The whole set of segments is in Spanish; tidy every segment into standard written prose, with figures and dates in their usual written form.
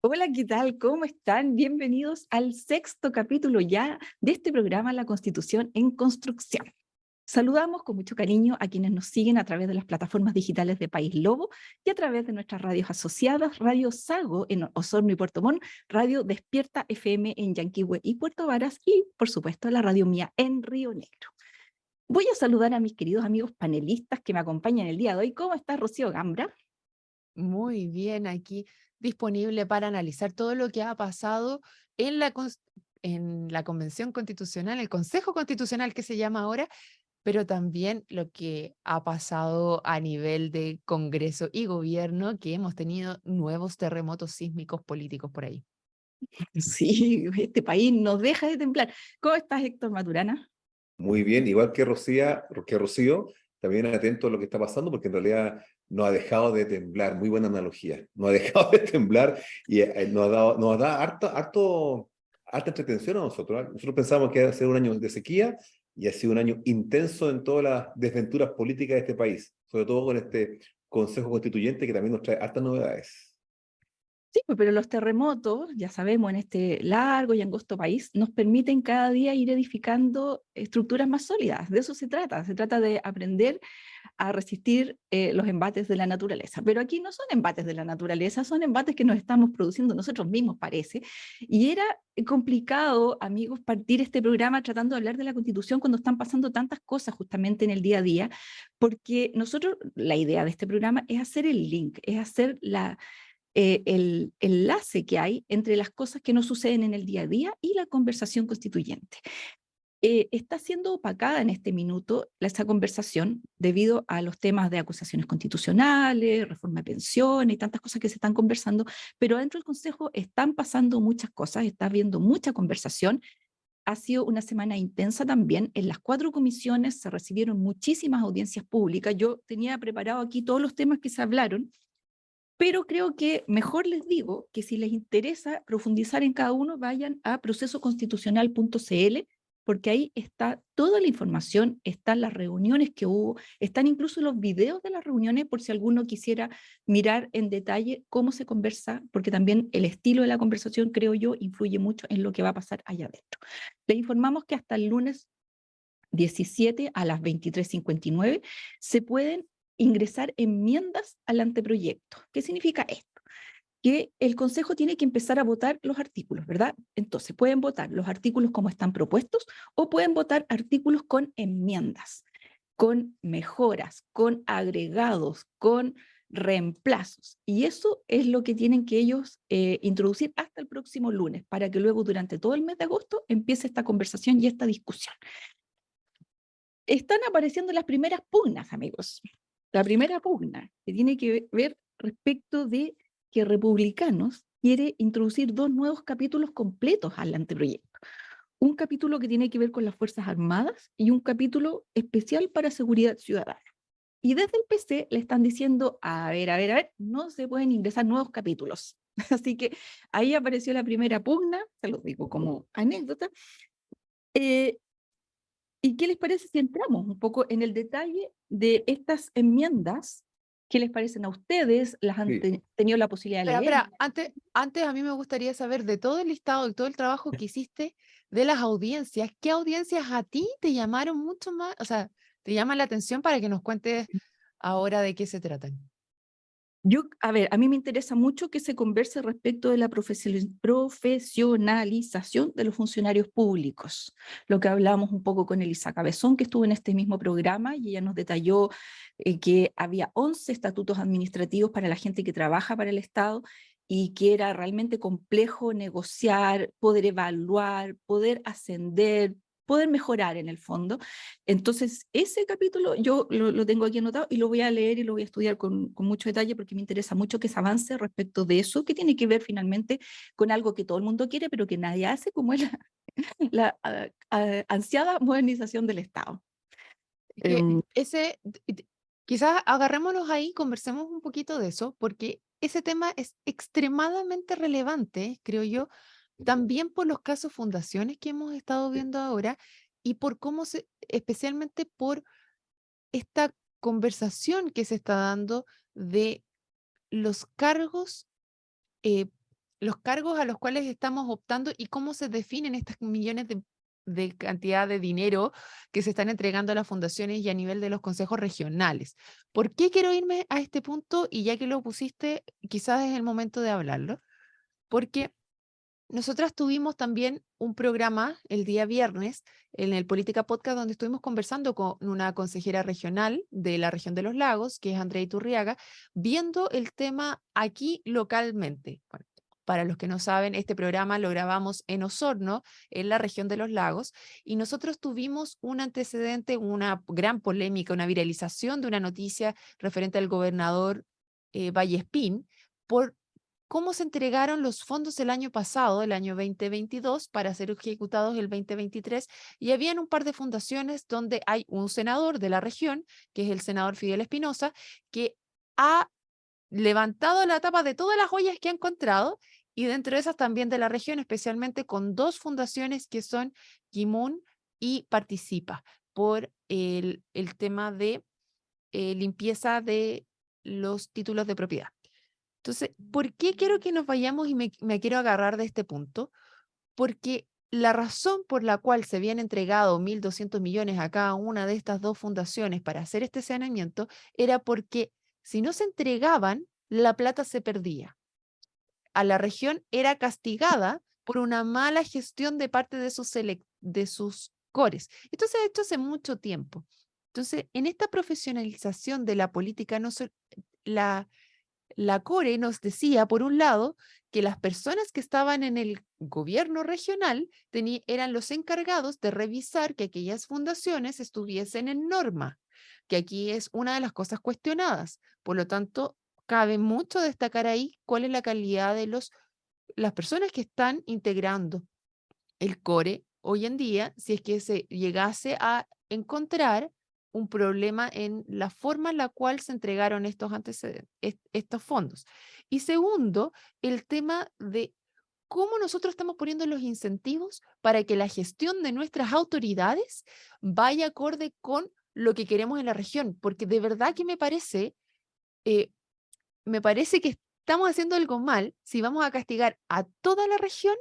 Hola, ¿qué tal? ¿Cómo están? Bienvenidos al sexto capítulo ya de este programa La Constitución en Construcción. Saludamos con mucho cariño a quienes nos siguen a través de las plataformas digitales de País Lobo y a través de nuestras radios asociadas, Radio Sago en Osorno y Puerto Montt, Radio Despierta FM en Yanquihue y Puerto Varas y, por supuesto, la Radio Mía en Río Negro. Voy a saludar a mis queridos amigos panelistas que me acompañan el día de hoy. ¿Cómo está Rocío Gambra? Muy bien, aquí disponible para analizar todo lo que ha pasado en la Convención Constitucional, el Consejo Constitucional que se llama ahora, pero también lo que ha pasado a nivel de Congreso y Gobierno, que hemos tenido nuevos terremotos sísmicos políticos por ahí. Sí, este país no deja de temblar. ¿Cómo estás, Héctor Maturana? Muy bien, igual que Rocío, también atento a lo que está pasando, porque en realidad no ha dejado de temblar. Muy buena analogía. No ha dejado de temblar y nos da harta entretención a nosotros, ¿eh? Nosotros pensamos que iba a ser un año de sequía y ha sido un año intenso en todas las desventuras políticas de este país, sobre todo con este Consejo Constituyente que también nos trae hartas novedades. Sí, pues, pero los terremotos, ya sabemos, en este largo y angosto país, nos permiten cada día ir edificando estructuras más sólidas. De eso se trata. Se trata de aprender a resistir los embates de la naturaleza. Pero aquí no son embates de la naturaleza, son embates que nos estamos produciendo nosotros mismos, parece. Y era complicado, amigos, partir este programa tratando de hablar de la Constitución cuando están pasando tantas cosas justamente en el día a día, porque nosotros, la idea de este programa es hacer el link, es hacer el enlace que hay entre las cosas que nos suceden en el día a día y la conversación constituyente. Está siendo opacada en este minuto esta conversación debido a los temas de acusaciones constitucionales, reforma de pensiones y tantas cosas que se están conversando, pero dentro del Consejo están pasando muchas cosas, está habiendo mucha conversación. Ha sido una semana intensa también. En las 4 comisiones se recibieron muchísimas audiencias públicas. Yo tenía preparado aquí todos los temas que se hablaron, pero creo que mejor les digo que si les interesa profundizar en cada uno, vayan a procesoconstitucional.cl, porque ahí está toda la información, están las reuniones que hubo, están incluso los videos de las reuniones por si alguno quisiera mirar en detalle cómo se conversa, porque también el estilo de la conversación, creo yo, influye mucho en lo que va a pasar allá adentro. Les informamos que hasta el lunes 17 a las 23:59 se pueden ingresar enmiendas al anteproyecto. ¿Qué significa esto? Que el Consejo tiene que empezar a votar los artículos, ¿verdad? Entonces, pueden votar los artículos como están propuestos o pueden votar artículos con enmiendas, con mejoras, con agregados, con reemplazos. Y eso es lo que tienen que ellos introducir hasta el próximo lunes, para que luego durante todo el mes de agosto empiece esta conversación y esta discusión. Están apareciendo las primeras pugnas, amigos. La primera pugna, que tiene que ver respecto de que Republicanos quiere introducir 2 nuevos capítulos completos al anteproyecto. Un capítulo que tiene que ver con las Fuerzas Armadas y un capítulo especial para seguridad ciudadana. Y desde el PC le están diciendo, a ver, no se pueden ingresar nuevos capítulos. Así que ahí apareció la primera pugna, se los digo como anécdota. Eh, ¿Y qué les parece si entramos un poco en el detalle de estas enmiendas? ¿Qué les parecen a ustedes? ¿Las han Sí. tenido la posibilidad de Espera, leer? espera, antes a mí me gustaría saber de todo el listado y todo el trabajo que hiciste de las audiencias, ¿qué audiencias a ti te llamaron mucho más, o sea, te llaman la atención para que nos cuentes ahora de qué se tratan? Yo, a ver, a mí me interesa mucho que se converse respecto de la profesionalización de los funcionarios públicos. Lo que hablamos un poco con Elisa Cabezón, que estuvo en este mismo programa, y ella nos detalló que había 11 estatutos administrativos para la gente que trabaja para el Estado y que era realmente complejo negociar, poder evaluar, poder ascender, poder mejorar en el fondo. Entonces, ese capítulo yo lo tengo aquí anotado y lo voy a leer y lo voy a estudiar con mucho detalle porque me interesa mucho que se avance respecto de eso, que tiene que ver finalmente con algo que todo el mundo quiere, pero que nadie hace, como es la ansiada modernización del Estado. Que Em, quizás agarrémonos ahí, conversemos un poquito de eso, porque ese tema es extremadamente relevante, creo yo, también por los casos fundaciones que hemos estado Sí. viendo ahora y por cómo especialmente por esta conversación que se está dando de los cargos, eh, los cargos a los cuales estamos optando y cómo se definen estos millones de cantidad de dinero que se están entregando a las fundaciones y a nivel de los consejos regionales. ¿Por qué quiero irme a este punto? Y ya que lo pusiste, quizás es el momento de hablarlo, porque nosotras tuvimos también un programa el día viernes en el Política Podcast donde estuvimos conversando con una consejera regional de la región de los lagos, que es Andrea Iturriaga, viendo el tema aquí localmente. Bueno, para los que no saben, este programa lo grabamos en Osorno, en la región de los lagos, y nosotros tuvimos un antecedente, una gran polémica, una viralización de una noticia referente al gobernador Vallespín, por cómo se entregaron los fondos el año pasado, el año 2022, para ser ejecutados el 2023, y habían un par de fundaciones donde hay un senador de la región, que es el senador Fidel Espinosa, que ha levantado la tapa de todas las joyas que ha encontrado, y dentro de esas también de la región, especialmente con dos fundaciones que son Kimun y Participa, por el tema de limpieza de los títulos de propiedad. Entonces, ¿por qué quiero que nos vayamos y me quiero agarrar de este punto? Porque la razón por la cual se habían entregado 1.200 millones a cada una de estas dos fundaciones para hacer este saneamiento era porque si no se entregaban, la plata se perdía. A la región era castigada por una mala gestión de parte de sus cores. Esto se ha hecho hace mucho tiempo. Entonces, en esta profesionalización de la política, la CORE nos decía, por un lado, que las personas que estaban en el gobierno regional eran los encargados de revisar que aquellas fundaciones estuviesen en norma, que aquí es una de las cosas cuestionadas. Por lo tanto, cabe mucho destacar ahí cuál es la calidad de las personas que están integrando el CORE hoy en día, si es que se llegase a encontrar un problema en la forma en la cual se entregaron estos estos fondos. Y segundo, el tema de cómo nosotros estamos poniendo los incentivos para que la gestión de nuestras autoridades vaya acorde con lo que queremos en la región, porque de verdad que eh, me parece que estamos haciendo algo mal si vamos a castigar a toda la región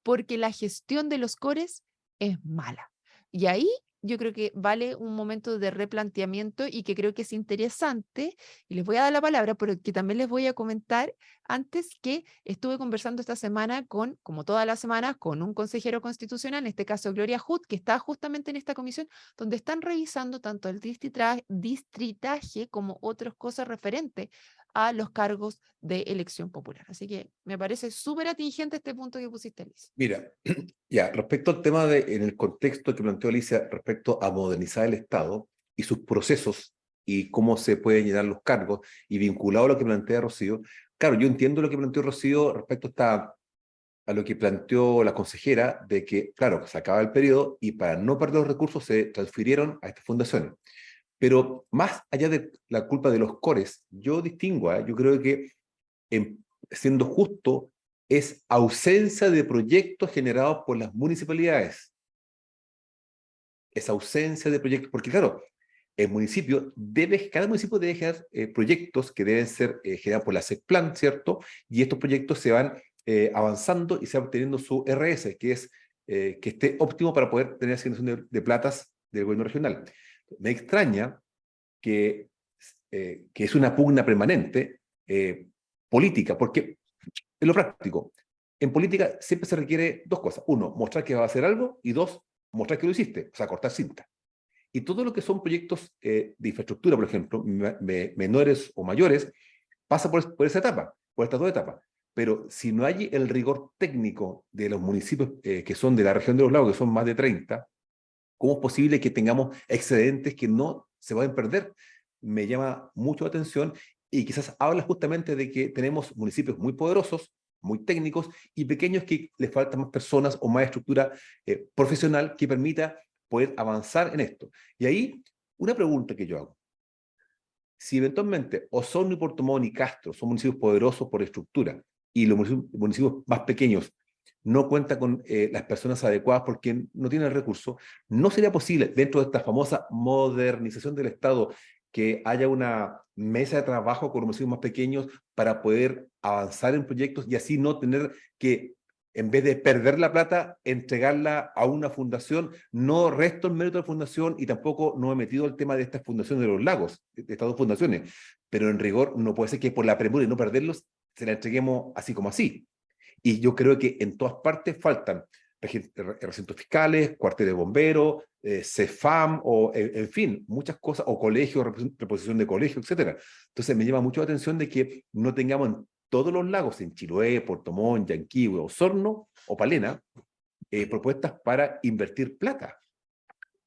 porque la gestión de los cores es mala. Y ahí yo creo que vale un momento de replanteamiento y que creo que es interesante, y les voy a dar la palabra, pero que también les voy a comentar antes que estuve conversando esta semana como todas las semanas, con un consejero constitucional, en este caso Gloria Hood, que está justamente en esta comisión, donde están revisando tanto el distritaje como otras cosas referentes a los cargos de elección popular. Así que me parece súper atingente este punto que pusiste, Alicia. Mira, ya, respecto al tema en el contexto que planteó Alicia, respecto a modernizar el Estado y sus procesos y cómo se pueden llenar los cargos, y vinculado a lo que plantea Rocío, claro, yo entiendo lo que planteó Rocío respecto a lo que planteó la consejera, de que, claro, se acaba el periodo y para no perder los recursos se transfirieron a estas fundaciones. Pero más allá de la culpa de los cores, yo distingo, yo creo que, siendo justo, es ausencia de proyectos generados por las municipalidades. Es ausencia de proyectos, porque claro, cada municipio debe generar proyectos que deben ser generados por la SECPLAN, ¿cierto? Y estos proyectos se van avanzando y se va obteniendo su RS, que es que esté óptimo para poder tener asignación de platas del gobierno regional. Me extraña que es una pugna permanente política, porque en lo práctico, en política siempre se requiere dos cosas. Uno, mostrar que va a hacer algo, y dos, mostrar que lo hiciste, o sea, cortar cinta. Y todo lo que son proyectos de infraestructura, por ejemplo, menores o mayores, pasa por esa etapa, por estas dos etapas. Pero si no hay el rigor técnico de los municipios que son de la región de los lagos, que son más de 30, ¿cómo es posible que tengamos excedentes que no se van a perder? Me llama mucho la atención, y quizás habla justamente de que tenemos municipios muy poderosos, muy técnicos, y pequeños que les faltan más personas o más estructura profesional que permita poder avanzar en esto. Y ahí, una pregunta que yo hago. Si eventualmente Osorno y Puerto Montt y Castro son municipios poderosos por estructura, y los municipios más pequeños no cuentan con las personas adecuadas porque no tienen el recurso, ¿no sería posible, dentro de esta famosa modernización del Estado, que haya una mesa de trabajo con municipios más pequeños para poder avanzar en proyectos y así no tener que, en vez de perder la plata, entregarla a una fundación. No resto el mérito de la fundación y tampoco no he metido el tema de estas fundaciones de los lagos, de estas dos fundaciones, pero en rigor no puede ser que por la premura y no perderlos se la entreguemos así como así. Y yo creo que en todas partes faltan recintos fiscales, cuarteles de bomberos, CEFAM, o en fin, muchas cosas, o colegios, reposición de colegios, etcétera. Entonces me llama mucho la atención de que no tengamos en todos los lagos, en Chiloé, Puerto Montt, Yanquihue, Osorno o Palena, propuestas para invertir plata.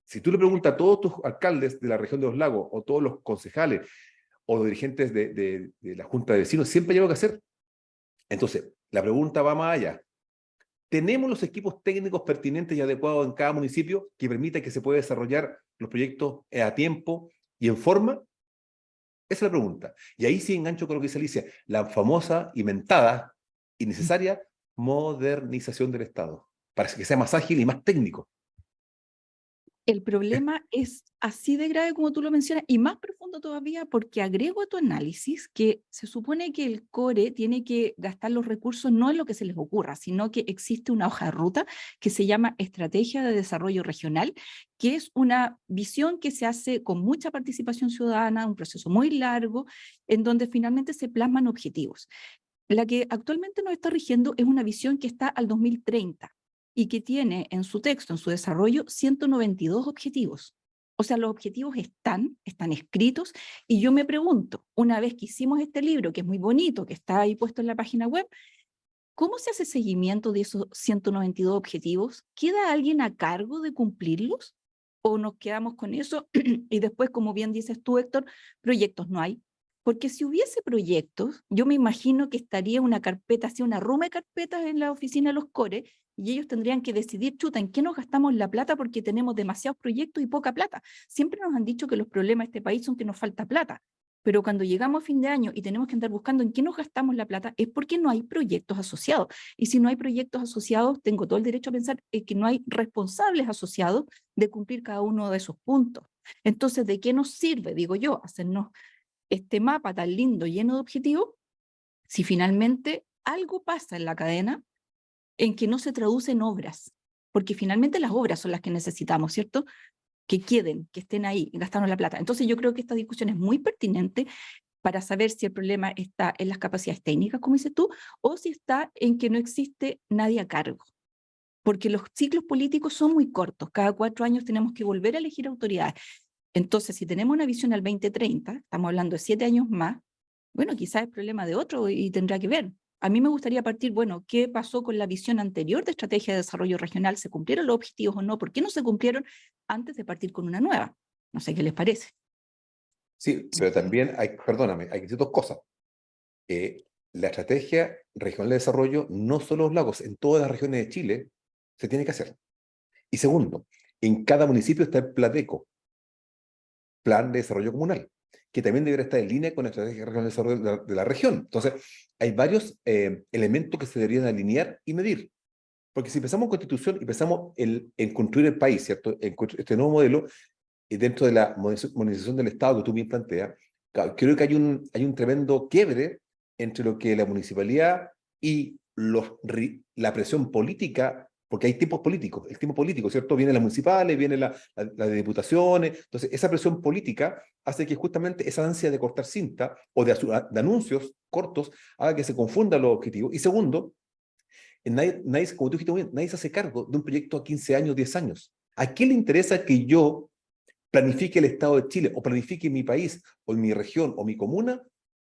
Si tú le preguntas a todos tus alcaldes de la región de los lagos, o todos los concejales, o los dirigentes de la Junta de Vecinos, siempre hay algo que hacer. Entonces, la pregunta va más allá. ¿Tenemos los equipos técnicos pertinentes y adecuados en cada municipio que permita que se pueda desarrollar los proyectos a tiempo y en forma? Esa es la pregunta. Y ahí sí engancho con lo que dice Alicia, la famosa y mentada y necesaria modernización del Estado, para que sea más ágil y más técnico. El problema es así de grave como tú lo mencionas y más profundo todavía porque agrego a tu análisis que se supone que el CORE tiene que gastar los recursos no en lo que se les ocurra, sino que existe una hoja de ruta que se llama Estrategia de Desarrollo Regional, que es una visión que se hace con mucha participación ciudadana, un proceso muy largo, en donde finalmente se plasman objetivos. La que actualmente nos está rigiendo es una visión que está al 2030. Y que tiene en su texto, en su desarrollo, 192 objetivos. O sea, los objetivos están escritos, y yo me pregunto, una vez que hicimos este libro, que es muy bonito, que está ahí puesto en la página web, ¿cómo se hace seguimiento de esos 192 objetivos? ¿Queda alguien a cargo de cumplirlos? ¿O nos quedamos con eso y después, como bien dices tú, Héctor, proyectos no hay? Porque si hubiese proyectos, yo me imagino que estaría una carpeta, así una ruma de carpetas en la oficina de los CORE, y ellos tendrían que decidir, chuta, ¿en qué nos gastamos la plata? Porque tenemos demasiados proyectos y poca plata. Siempre nos han dicho que los problemas de este país son que nos falta plata. Pero cuando llegamos a fin de año y tenemos que andar buscando en qué nos gastamos la plata, es porque no hay proyectos asociados. Y si no hay proyectos asociados, tengo todo el derecho a pensar que no hay responsables asociados de cumplir cada uno de esos puntos. Entonces, ¿de qué nos sirve, digo yo, hacernos este mapa tan lindo, lleno de objetivos, si finalmente algo pasa en la cadena en que no se traduce en obras? Porque finalmente las obras son las que necesitamos, ¿cierto? Que queden, que estén ahí, gastarnos la plata. Entonces yo creo que esta discusión es muy pertinente para saber si el problema está en las capacidades técnicas, como dices tú, o si está en que no existe nadie a cargo. Porque los ciclos políticos son muy cortos, cada 4 años tenemos que volver a elegir autoridades. Entonces, si tenemos una visión al 2030, estamos hablando de 7 años más, bueno, quizás es problema de otro y tendrá que ver. A mí me gustaría partir, bueno, ¿qué pasó con la visión anterior de Estrategia de Desarrollo Regional? ¿Se cumplieron los objetivos o no? ¿Por qué no se cumplieron antes de partir con una nueva? No sé qué les parece. Sí, pero también hay, perdóname, hay que decir dos cosas. La estrategia regional de desarrollo, no solo los lagos, en todas las regiones de Chile, se tiene que hacer. Y segundo, en cada municipio está el PLADECO, Plan de Desarrollo Comunal, que también debería estar en línea con la estrategia regional de desarrollo de la región. Entonces, hay varios elementos que se deberían alinear y medir. Porque si pensamos en constitución y pensamos en construir el país, ¿cierto? En este nuevo modelo, dentro de la modernización del Estado que tú bien planteas, creo que hay un tremendo quiebre entre lo que la municipalidad y la presión política, porque hay tipos políticos, el tipo político, ¿cierto? Vienen las municipales, vienen las de diputaciones, entonces esa presión política hace que justamente esa ansia de cortar cinta o de anuncios cortos haga que se confundan los objetivos. Y segundo, nadie, como tú dijiste muy bien, nadie se hace cargo de un proyecto a 15 años, 10 años. ¿A quién le interesa que yo planifique el Estado de Chile o planifique mi país o mi región o mi comuna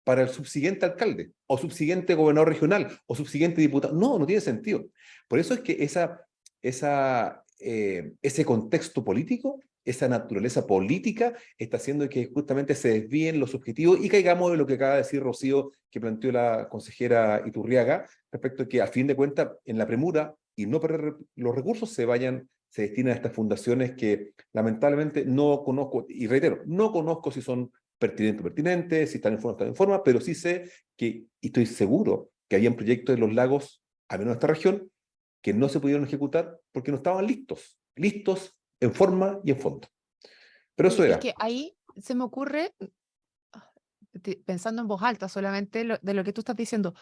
para el subsiguiente alcalde o subsiguiente gobernador regional o subsiguiente diputado? No, no tiene sentido. Por eso es que ese contexto político, esa naturaleza política está haciendo que justamente se desvíen los objetivos y caigamos en lo que acaba de decir Rocío, que planteó la consejera Iturriaga, respecto a que a fin de cuentas, en la premura y no perder los recursos, se destinan a estas fundaciones que lamentablemente no conozco, y reitero, no conozco si son pertinentes, si están en forma o están en forma, pero sí sé que, y estoy seguro, que habían proyectos en los lagos, al menos en esta región, que no se pudieron ejecutar porque no estaban listos en forma y en fondo. Pero eso Es era. que ahí se me ocurre, pensando en voz alta solamente de lo que tú estás diciendo,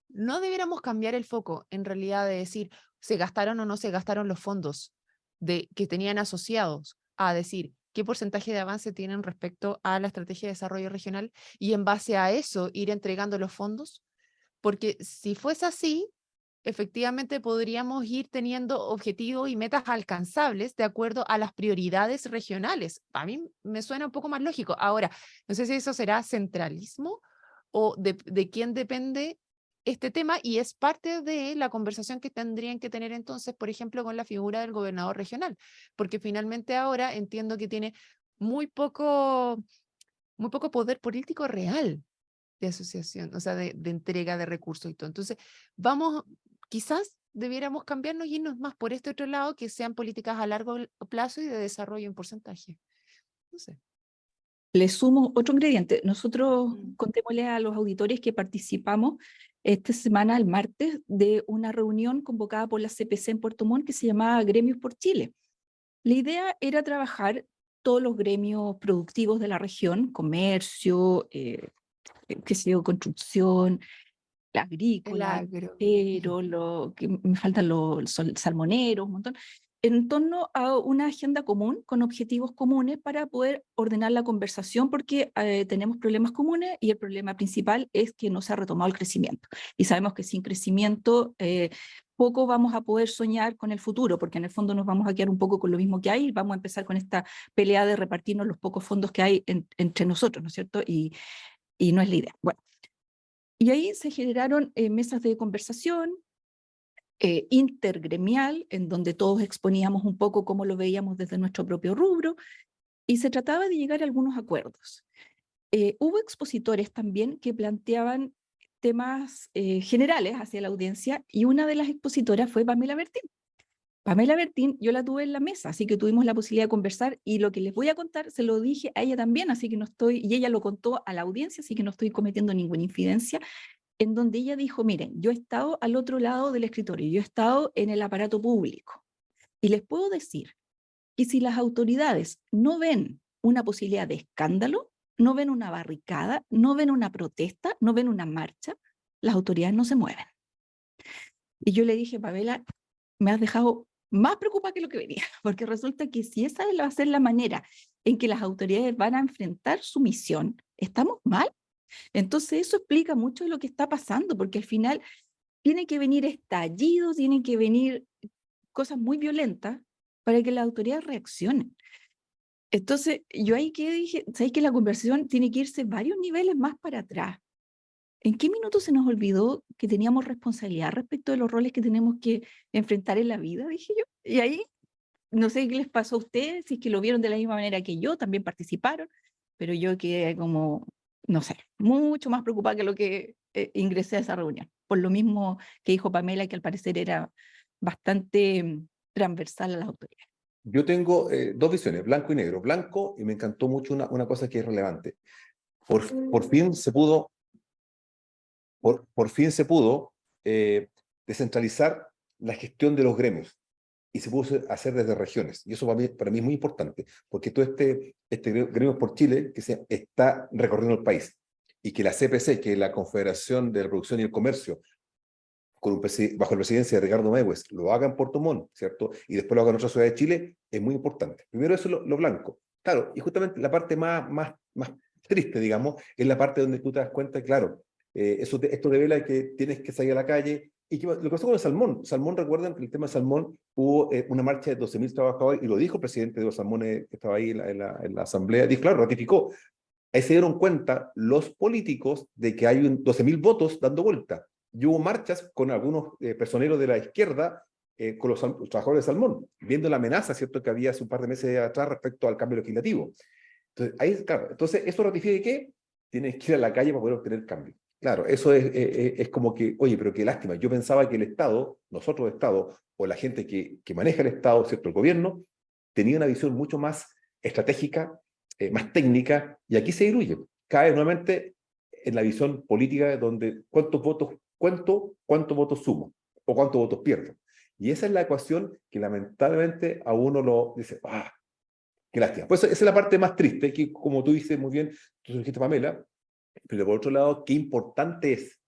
no debiéramos cambiar el foco en realidad de decir se gastaron o no se gastaron los fondos que tenían asociados a decir qué porcentaje de avance tienen respecto a la estrategia de desarrollo regional y en base a eso ir entregando los fondos, porque si fuese así, efectivamente podríamos ir teniendo objetivos y metas alcanzables de acuerdo a las prioridades regionales. A mí me suena un poco más lógico. Ahora, no sé si eso será centralismo o de quién depende este tema y es parte de la conversación que tendrían que tener entonces, por ejemplo, con la figura del gobernador regional, porque finalmente ahora entiendo que tiene muy poco poder político real de asociación, o sea, de entrega de recursos y todo. Entonces, quizás debiéramos cambiarnos y irnos más por este otro lado, que sean políticas a largo plazo y de desarrollo en porcentaje. No sé. Le sumo otro ingrediente. Nosotros contémosle a los auditores que participamos esta semana, el martes, de una reunión convocada por la CPC en Puerto Montt que se llamaba Gremios por Chile. La idea era trabajar todos los gremios productivos de la región, comercio, qué sé yo, construcción, la El agrícola, agro. pero que me faltan los salmoneros, un montón, en torno a una agenda común con objetivos comunes para poder ordenar la conversación porque tenemos problemas comunes y el problema principal es que no se ha retomado el crecimiento. Y sabemos que sin crecimiento poco vamos a poder soñar con el futuro, porque en el fondo nos vamos a quedar un poco con lo mismo que hay, vamos a empezar con esta pelea de repartirnos los pocos fondos que hay entre nosotros, ¿no es cierto? Y no es la idea. Bueno, y ahí se generaron mesas de conversación intergremial, en donde todos exponíamos un poco cómo lo veíamos desde nuestro propio rubro, y se trataba de llegar a algunos acuerdos. Hubo expositores también que planteaban temas generales hacia la audiencia, y una de las expositoras fue Pamela Bertín. Pamela Bertín, yo la tuve en la mesa, así que tuvimos la posibilidad de conversar, y lo que les voy a contar se lo dije a ella también, así que no estoy, y ella lo contó a la audiencia, así que no estoy cometiendo ninguna infidencia, en donde ella dijo, miren, yo he estado al otro lado del escritorio, yo he estado en el aparato público, y les puedo decir que si las autoridades no ven una posibilidad de escándalo, no ven una barricada, no ven una protesta, no ven una marcha, las autoridades no se mueven. Y yo le dije, Pamela, me has dejado más preocupada que lo que venía, porque resulta que si esa va a ser la manera en que las autoridades van a enfrentar su misión, estamos mal. Entonces eso explica mucho de lo que está pasando, porque al final tiene que venir estallido, tiene que venir cosas muy violentas para que las autoridades reaccionen. Entonces yo ahí que dije, ¿sabes que la conversación tiene que irse varios niveles más para atrás? ¿En qué minuto se nos olvidó que teníamos responsabilidad respecto de los roles que tenemos que enfrentar en la vida? Dije yo. Y ahí, no sé qué les pasó a ustedes, si es que lo vieron de la misma manera que yo, también participaron, pero yo quedé como, no sé, mucho más preocupada que lo que ingresé a esa reunión. Por lo mismo que dijo Pamela, que al parecer era bastante transversal a las autoridades. Yo tengo dos visiones, blanco y negro. Blanco, y me encantó mucho una cosa que es relevante. Por fin se pudo, por fin se pudo descentralizar la gestión de los gremios y se pudo hacer desde regiones. Y eso para mí es muy importante, porque todo este Gremios por Chile que se está recorriendo el país y que la CPC, que es la Confederación de la Producción y el Comercio, bajo la presidencia de Ricardo Meiwes, lo haga en Puerto Montt, ¿cierto? Y después lo haga en otra ciudad de Chile, es muy importante. Primero eso es lo blanco. Claro, y justamente la parte más triste, digamos, es la parte donde tú te das cuenta, claro, esto revela que tienes que salir a la calle. Y lo que pasó con el salmón. Salmón, recuerdan que el tema de salmón hubo una marcha de 12.000 trabajadores, y lo dijo el presidente de los salmones que estaba ahí en la asamblea, dijo, claro, ratificó. Ahí se dieron cuenta los políticos de que hay 12.000 votos dando vuelta. Y hubo marchas con algunos personeros de la izquierda con los trabajadores de salmón, viendo la amenaza, ¿cierto?, que había hace un par de meses atrás respecto al cambio legislativo. Entonces, ahí, claro, entonces ¿eso ratifica que tienes que ir a la calle para poder obtener cambio? Claro, eso es como que, oye, pero qué lástima. Yo pensaba que el Estado, nosotros el Estado, o la gente que maneja el Estado, ¿cierto?, el gobierno, tenía una visión mucho más estratégica, más técnica, y aquí se diluye. Cae nuevamente en la visión política donde cuántos votos sumo o cuántos votos pierdo. Y esa es la ecuación que lamentablemente a uno lo dice, Qué lástima. Pues esa es la parte más triste, que como tú dices muy bien, tú dijiste, Pamela, pero por otro lado, qué importante es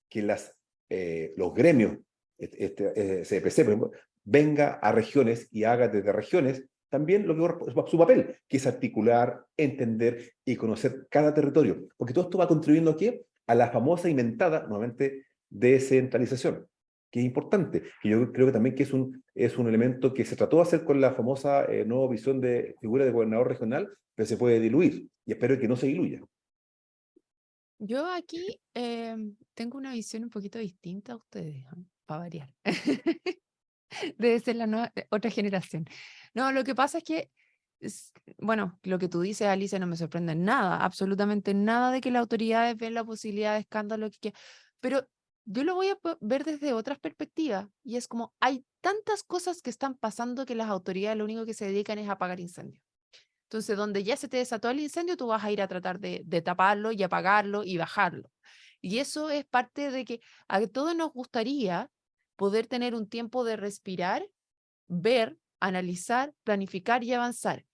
que los gremios, CPC, por ejemplo, venga a regiones y haga desde regiones también lo que es su papel, que es articular, entender y conocer cada territorio. Porque todo esto va contribuyendo aquí a la famosa inventada, nuevamente, descentralización, que es importante. Y yo creo que también que es un elemento que se trató de hacer con la famosa nueva visión de figura de gobernador regional, pero se puede diluir. Y espero que no se diluya. Yo aquí tengo una visión un poquito distinta a ustedes, para variar. Debe ser otra generación. No, lo que pasa es que, bueno, lo que tú dices, Alicia, no me sorprende en nada, absolutamente nada de que las autoridades ven la posibilidad de escándalo, pero yo lo voy a ver desde otras perspectivas, y es como hay tantas cosas que están pasando que las autoridades lo único que se dedican es a apagar incendios. Entonces, donde ya se te desató el incendio, tú vas a ir a tratar de taparlo y apagarlo y bajarlo. Y eso es parte de que a todos nos gustaría poder tener un tiempo de respirar, ver, analizar, planificar y avanzar.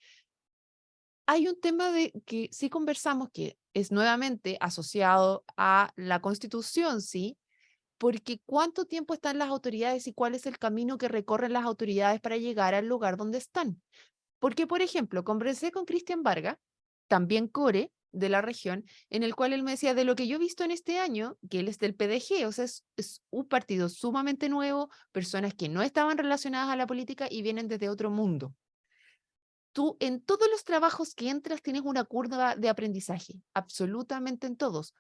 Hay un tema de que sí conversamos que es nuevamente asociado a la Constitución, ¿sí? Porque ¿cuánto tiempo están las autoridades y cuál es el camino que recorren las autoridades para llegar al lugar donde están? Porque, por ejemplo, conversé con Cristian Vargas, también core de la región, en el cual él me decía, de lo que yo he visto en este año, que él es del PDG, o sea, es un partido sumamente nuevo, personas que no estaban relacionadas a la política y vienen desde otro mundo. Tú en todos los trabajos que entras tienes una curva de aprendizaje, absolutamente en todos,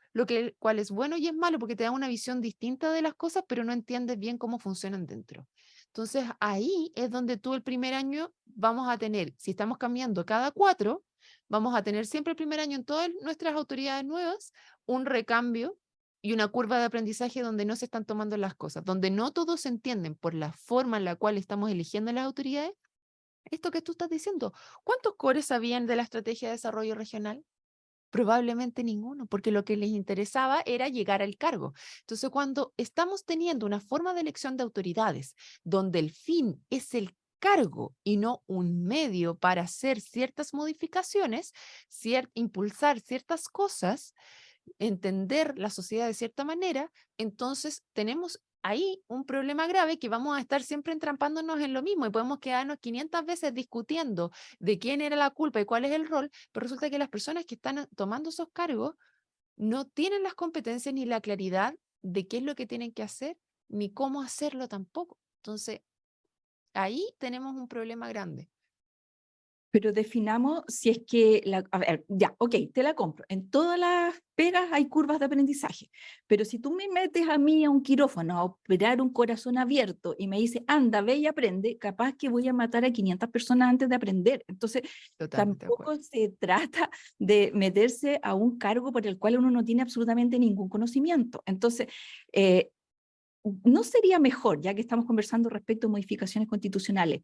cual es bueno y es malo porque te da una visión distinta de las cosas, pero no entiendes bien cómo funcionan dentro. Entonces ahí es donde tú el primer año vamos a tener, si estamos cambiando cada 4, vamos a tener siempre el primer año en todas nuestras autoridades nuevas un recambio y una curva de aprendizaje donde no se están tomando las cosas, donde no todos se entienden por la forma en la cual estamos eligiendo las autoridades. Esto que tú estás diciendo, ¿cuántos cores sabían de la estrategia de desarrollo regional? Probablemente ninguno, porque lo que les interesaba era llegar al cargo. Entonces, cuando estamos teniendo una forma de elección de autoridades donde el fin es el cargo y no un medio para hacer ciertas modificaciones, impulsar ciertas cosas, entender la sociedad de cierta manera, entonces tenemos ahí un problema grave que vamos a estar siempre entrampándonos en lo mismo y podemos quedarnos 500 veces discutiendo de quién era la culpa y cuál es el rol, pero resulta que las personas que están tomando esos cargos no tienen las competencias ni la claridad de qué es lo que tienen que hacer, ni cómo hacerlo tampoco. Entonces, ahí tenemos un problema grande. Pero definamos si es que, a ver, ya, ok, te la compro. En todas las pegas hay curvas de aprendizaje, pero si tú me metes a mí a un quirófano a operar un corazón abierto y me dices, anda, ve y aprende, capaz que voy a matar a 500 personas antes de aprender. Entonces, Totalmente de acuerdo. tampoco se trata de meterse a un cargo por el cual uno no tiene absolutamente ningún conocimiento. Entonces, ¿no sería mejor, ya que estamos conversando respecto a modificaciones constitucionales,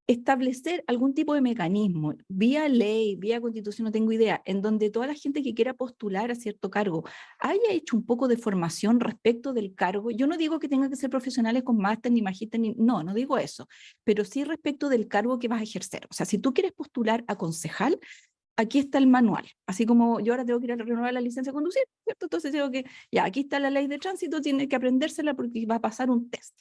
establecer algún tipo de mecanismo, vía ley, vía constitución, no tengo idea, en donde toda la gente que quiera postular a cierto cargo haya hecho un poco de formación respecto del cargo? Yo no digo que tengan que ser profesionales con máster ni magíster, no, no digo eso, pero sí respecto del cargo que vas a ejercer. O sea, si tú quieres postular a concejal, aquí está el manual, así como yo ahora tengo que ir a renovar la licencia de conducir, ¿cierto? Entonces digo que ya, aquí está la ley de tránsito, tiene que aprendérsela porque va a pasar un test,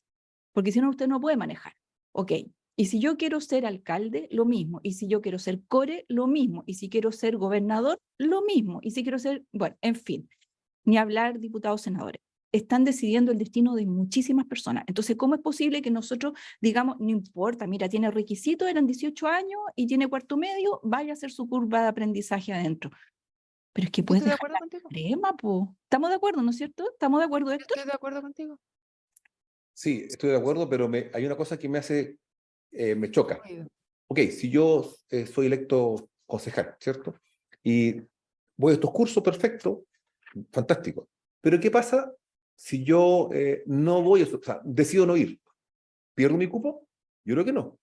porque si no usted no puede manejar. Ok, y si yo quiero ser alcalde, lo mismo, y si yo quiero ser core, lo mismo, y si quiero ser gobernador, lo mismo, y si quiero ser, bueno, en fin, ni hablar diputados, senadores. Están decidiendo el destino de muchísimas personas. Entonces, ¿cómo es posible que nosotros digamos, no importa, mira, tiene requisitos, eran 18 años y tiene cuarto medio, vaya a hacer su curva de aprendizaje adentro? Pero es que Yo puedes estoy de dejar acuerdo la contigo. crema, po. ¿Estamos de acuerdo, no es cierto? ¿Estamos de acuerdo, Yo Héctor? estoy de acuerdo contigo. Sí, estoy de acuerdo, pero hay una cosa que me choca. Oído. Ok, si yo soy electo concejal, ¿cierto? Y voy a estos cursos, perfecto, fantástico. Pero ¿qué pasa si yo no voy, o sea, decido no ir? ¿Pierdo mi cupo? Yo creo que no.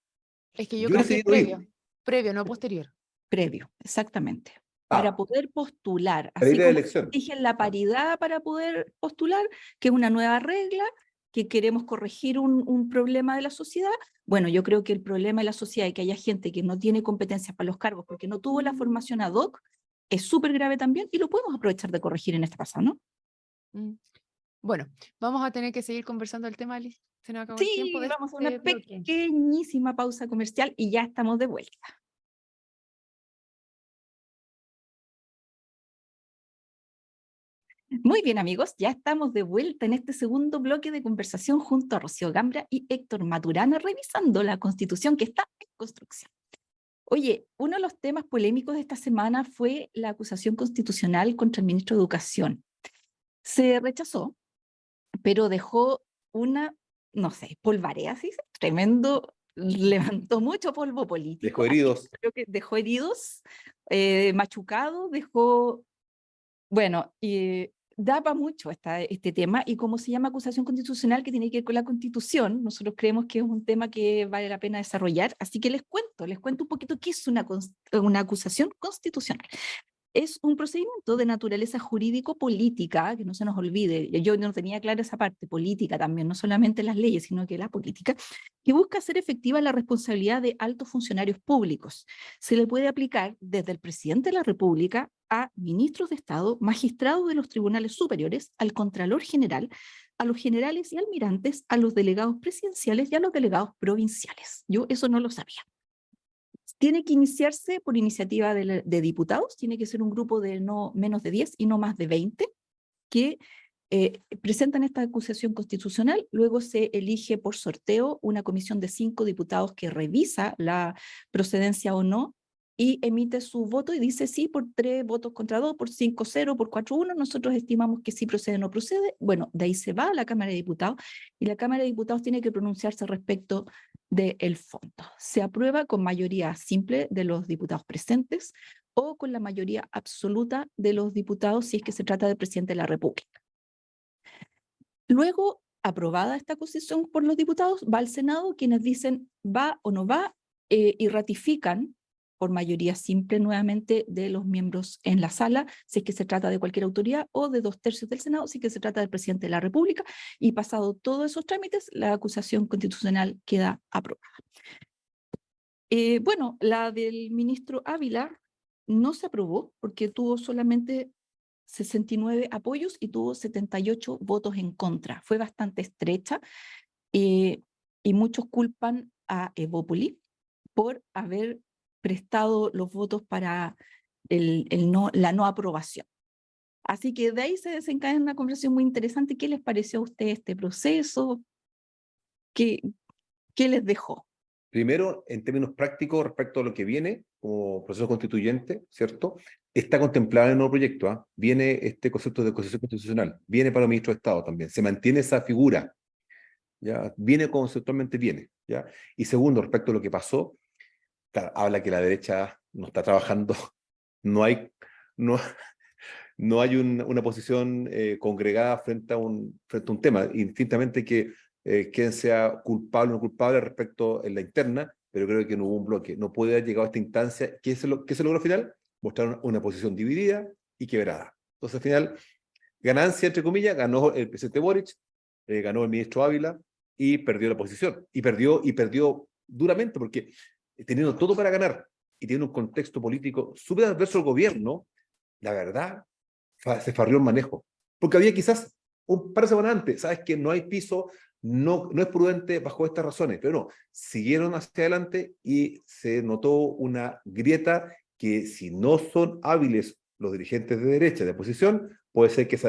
Es que yo Yo creo que es decidí no ir. previo, no posterior. Previo, exactamente. Para Ah, poder postular, para así ir a la como elección. exigen la Ah, paridad para poder postular, que es una nueva regla, que queremos corregir un problema de la sociedad. Bueno, yo creo que el problema de la sociedad y que haya gente que no tiene competencias para los cargos porque no tuvo la formación ad hoc es súper grave también y lo podemos aprovechar de corregir en este pasado, ¿no? Mm. Bueno, vamos a tener que seguir conversando el tema, Alice. Se nos acabó el tiempo Sí, de vamos a una este bloque. pequeñísima pausa comercial y ya estamos de vuelta. Muy bien, amigos, ya estamos de vuelta en este segundo bloque de conversación junto a Rocío Gambra y Héctor Maturana, revisando la Constitución que está en construcción. Oye, uno de los temas polémicos de esta semana fue la acusación constitucional contra el ministro de Educación. Se rechazó, pero dejó una, no sé, polvareda, ¿sí? Tremendo, levantó mucho polvo político. Dejó heridos. Creo que dejó heridos, machucados, dejó, bueno, da para mucho este tema, y como se llama acusación constitucional que tiene que ver con la Constitución, nosotros creemos que es un tema que vale la pena desarrollar, así que les cuento un poquito qué es una acusación constitucional. Es un procedimiento de naturaleza jurídico-política, que no se nos olvide, yo no tenía clara esa parte, política también, no solamente las leyes, sino que la política, que busca hacer efectiva la responsabilidad de altos funcionarios públicos. Se le puede aplicar desde el presidente de la República a ministros de Estado, magistrados de los tribunales superiores, al Contralor General, a los generales y almirantes, a los delegados presidenciales y a los delegados provinciales. Yo eso no lo sabía. Tiene que iniciarse por iniciativa de diputados, tiene que ser un grupo de no menos de 10 y no más de 20 que presentan esta acusación constitucional. Luego se elige por sorteo una comisión de 5 diputados que revisa la procedencia o no y emite su voto y dice sí por 3 votos contra 2, por 5-0, por 4-1. Nosotros estimamos que sí procede o no procede. Bueno, de ahí se va a la Cámara de Diputados y la Cámara de Diputados tiene que pronunciarse respecto del fondo. Se aprueba con mayoría simple de los diputados presentes o con la mayoría absoluta de los diputados si es que se trata del presidente de la República. Luego, aprobada esta acusación por los diputados, va al Senado, quienes dicen va o no va, y ratifican por mayoría simple nuevamente de los miembros en la sala, si es que se trata de cualquier autoridad, o de 2/3 del Senado, si es que se trata del presidente de la República, y pasado todos esos trámites, la acusación constitucional queda aprobada. Bueno, la del ministro Ávila no se aprobó porque tuvo solamente 69 apoyos y tuvo 78 votos en contra. Fue bastante estrecha, y muchos culpan a Evópoli por haber prestado los votos para la no aprobación. Así que de ahí se desencadena una conversación muy interesante. ¿Qué les pareció a ustedes este proceso? ¿Qué, qué les dejó? Primero, en términos prácticos, respecto a lo que viene como proceso constituyente, ¿cierto? Está contemplado en el nuevo proyecto, ¿ah? Viene este concepto de acusación constitucional, viene para los ministros de Estado también, se mantiene esa figura, ¿ya? Viene conceptualmente, viene, ¿ya? Y segundo, respecto a lo que pasó, claro, habla que la derecha no está trabajando, no hay, no, no hay una posición congregada frente a un tema, indistintamente que quien sea culpable o no culpable respecto en la interna, pero creo que no hubo un bloque. No puede haber llegado a esta instancia. ¿Qué se logró al final? Mostrar una posición dividida y quebrada. Entonces, al final, ganancia, entre comillas, ganó el presidente Boric, ganó el ministro Ávila y perdió la posición. Y perdió duramente, porque teniendo todo para ganar y teniendo un contexto político súper adverso al gobierno, la verdad, se farrió el manejo. Porque había quizás un par de semanas antes, sabes que no hay piso, no es prudente bajo estas razones, pero no, siguieron hacia adelante y se notó una grieta que si no son hábiles los dirigentes de derecha, de oposición, puede ser que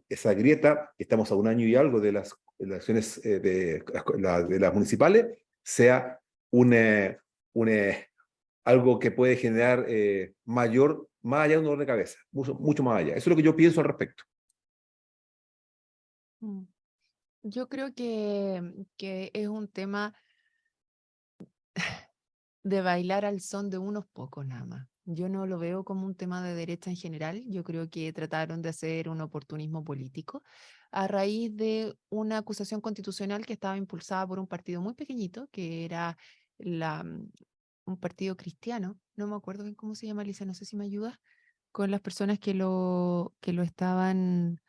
esa grieta, estamos a un año y algo de las elecciones de las municipales, sea algo que puede generar más allá de un dolor de cabeza, mucho más allá. Eso es lo que yo pienso al respecto. Mm. Yo creo que es un tema de bailar al son de unos pocos nada más. Yo no lo veo como un tema de derecha en general. Yo creo que trataron de hacer un oportunismo político a raíz de una acusación constitucional que estaba impulsada por un partido muy pequeñito, que era la, mm, un partido cristiano. No me acuerdo bien cómo se llama, Lisa, no sé si me ayudas, con las personas que lo estaban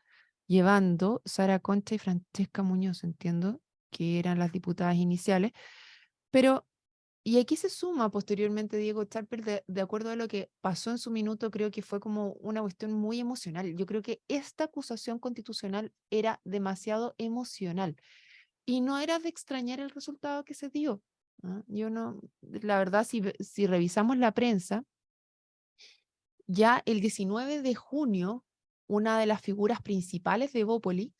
llevando Sara Concha y Francesca Muñoz, entiendo, que eran las diputadas iniciales, pero, y aquí se suma posteriormente Diego Charper, de acuerdo a lo que pasó en su minuto, creo que fue como una cuestión muy emocional. Yo creo que esta acusación constitucional era demasiado emocional y no era de extrañar el resultado que se dio. ¿Ah? Yo no, la verdad, si revisamos la prensa, ya el 19 de junio, una de las figuras principales de Evópoli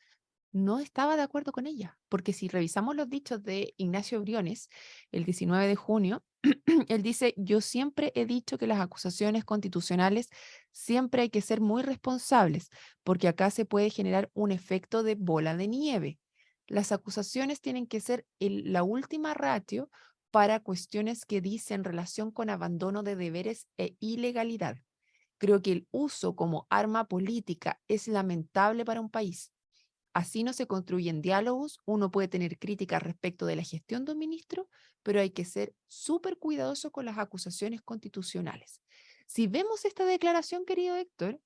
no estaba de acuerdo con ella, porque si revisamos los dichos de Ignacio Briones, el 19 de junio, él dice: yo siempre he dicho que las acusaciones constitucionales siempre hay que ser muy responsables, porque acá se puede generar un efecto de bola de nieve. Las acusaciones tienen que ser la última ratio para cuestiones que dicen relación con abandono de deberes e ilegalidad. Creo que el uso como arma política es lamentable para un país. Así no se construyen diálogos, uno puede tener críticas respecto de la gestión de un ministro, pero hay que ser súper cuidadoso con las acusaciones constitucionales. Si vemos esta declaración, querido Héctor,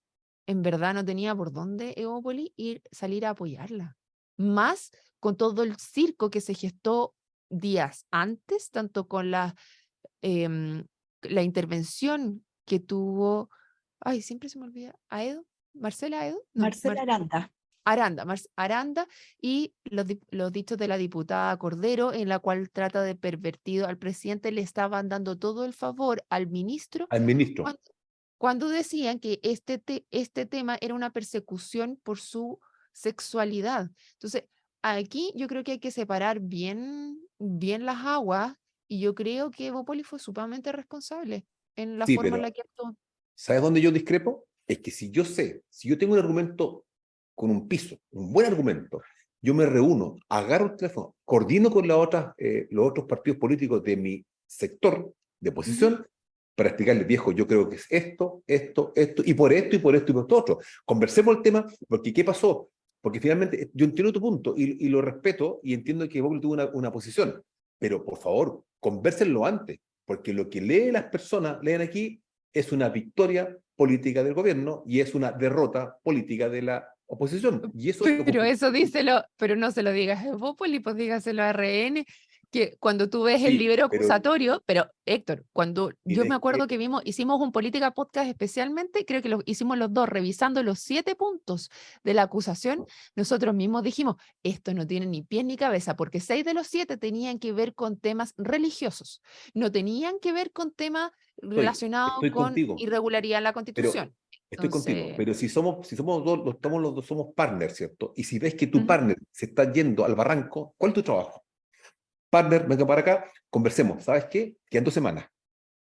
en verdad no tenía por dónde Evópoli salir a apoyarla. Más con todo el circo que se gestó días antes, tanto con em, la intervención que tuvo, ay, siempre se me olvida, Aedo, Marcela Aedo, no, Marcela Aranda. Aranda y los dichos de la diputada Cordero, en la cual trata de pervertido al presidente, le estaban dando todo el favor al ministro Al ministro. cuando decían que este tema era una persecución por su sexualidad. Entonces, aquí yo creo que hay que separar bien las aguas y yo creo que Evópoli fue sumamente responsable en la Sí, forma en pero la que actuó. ¿sabes dónde yo discrepo? Es que si yo sé, si yo tengo un argumento con un piso, un buen argumento, yo me reúno, agarro el teléfono, coordino con los otros partidos políticos de mi sector de Ujú. oposición para explicarles, viejo, yo creo que es esto, y por esto, y por esto, y por esto otro. Conversemos el tema, porque ¿qué pasó? Porque finalmente, yo entiendo tu punto y lo respeto y entiendo que Bob tuvo una posición, pero por favor, convérsenlo antes, porque lo que leen las personas, leen aquí, es una victoria política del gobierno y es una derrota política de la oposición. Y eso es lo Pero complicado. eso díselo, pero no se lo digas a Evópoli, pues dígaselo a RN, que cuando tú ves el Sí, libro pero acusatorio, pero Héctor, cuando yo me tienes acuerdo que... que hicimos un Política Podcast especialmente, creo que lo hicimos los dos, revisando los 7 puntos de la acusación, nosotros mismos dijimos, esto no tiene ni pies ni cabeza, porque 6 de los 7 tenían que ver con temas religiosos, no tenían que ver con temas relacionados estoy con contigo, irregularidad en la pero Constitución. estoy contigo, Entonces, pero si somos dos, estamos los dos, somos partners, ¿cierto? Y si ves que tu ujú. partner se está yendo al barranco, ¿cuál es tu trabajo? Partner, venga para acá, conversemos. ¿Sabes qué? Quedan 2 semanas,